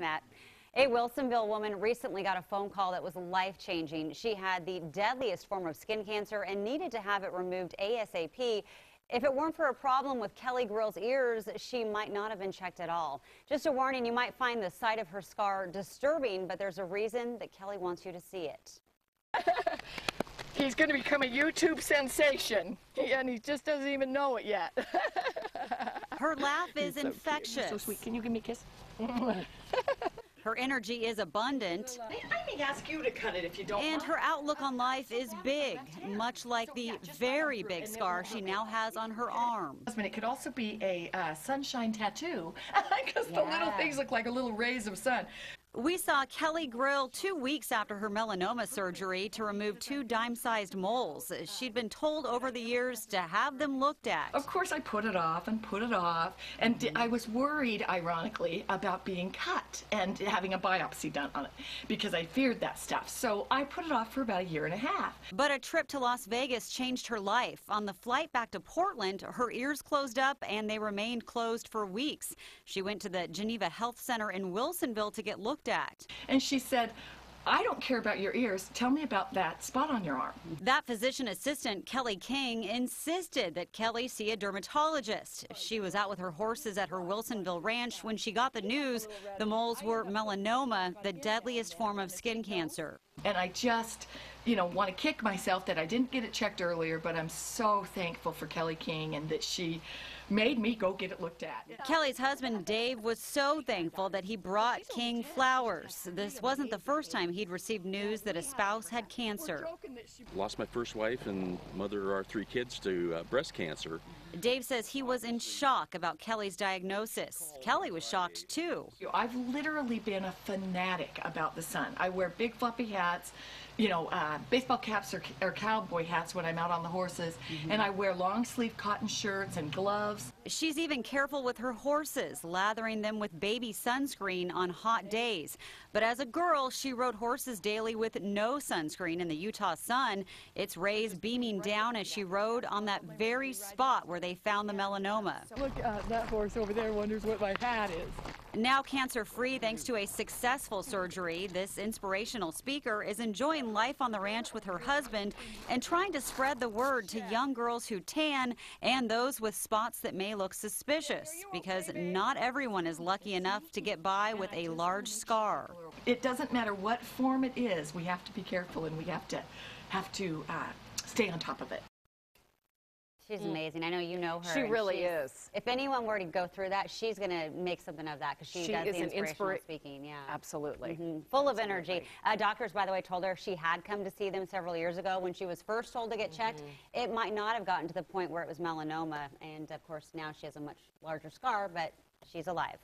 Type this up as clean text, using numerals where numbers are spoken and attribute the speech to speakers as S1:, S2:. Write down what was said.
S1: Matt. A Wilsonville woman recently got a phone call that was life-changing. She had the deadliest form of skin cancer and needed to have it removed ASAP. If it weren't for a problem with Kellie Grill's ears, she might not have been checked at all. Just a warning, you might find the sight of her scar disturbing, but there's a reason that Kellie wants you to see it.
S2: He's going to become a YouTube sensation, and he just doesn't even know it yet.
S1: Her laugh is infectious.
S2: So sweet. Can you give me a kiss?
S1: Her energy is abundant.
S2: I may ask you to cut it if you don't
S1: And
S2: mind.
S1: her outlook on life is big, much like the very big scar she now has on her arm.
S2: It could also be a sunshine tattoo, because the little things look like a little rays of sun.
S1: We saw Kellie Grill 2 weeks after her melanoma surgery to remove 2 dime-sized moles. She'd been told over the years to have them looked at.
S2: Of course, I put it off and put it off, and I was worried, ironically, about being cut and having a biopsy done on it, because I feared that stuff. So I put it off for about 1.5 years.
S1: But a trip to Las Vegas changed her life. On the flight back to Portland, her ears closed up and they remained closed for weeks. She went to the Geneva Health Center in Wilsonville to get looked at.
S2: And she said, I don't care about your ears. Tell me about that spot on your arm.
S1: That physician assistant, Kellie King, insisted that Kellie see a dermatologist. She was out with her horses at her Wilsonville ranch when she got the news the moles were melanoma, the deadliest form of skin cancer.
S2: And I just, want to kick myself that I didn't get it checked earlier, but I'm so thankful for Kellie King and that she made me go get it looked at.
S1: Kellie's husband, Dave, was so thankful that he brought King flowers. This wasn't the first time he'd received news that a spouse had cancer.
S3: Lost my first wife and mother of our 3 kids to breast cancer.
S1: Dave says he was in shock about Kellie's diagnosis. Kellie was shocked, too.
S2: I've literally been a fanatic about the sun. I wear big fluffy hats, baseball caps or cowboy hats when I'm out on the horses, and I wear long sleeve cotton shirts and gloves.
S1: She's even careful with her horses, lathering them with baby sunscreen on hot days. But as a girl, she rode horses daily with no sunscreen in the Utah sun, its rays beaming down as she rode on that very spot where they found the melanoma.
S2: Look, that horse over there wonders what my hat is.
S1: Now cancer-free thanks to a successful surgery, this inspirational speaker is enjoying life on the ranch with her husband and trying to spread the word to young girls who tan and those with spots that may look suspicious, because not everyone is lucky enough to get by with a large scar.
S2: It doesn't matter what form it is, we have to be careful and we have to stay on top of it.
S1: She's amazing. I know you know her.
S4: She really is.
S1: If anyone were to go through that, she's going to make something of that, because she does the inspirational speaking. Yeah,
S4: absolutely.
S1: Full of energy. Doctors, by the way, told her she had come to see them several years ago when she was first told to get checked. It might not have gotten to the point where it was melanoma, and of course now she has a much larger scar, but she's alive.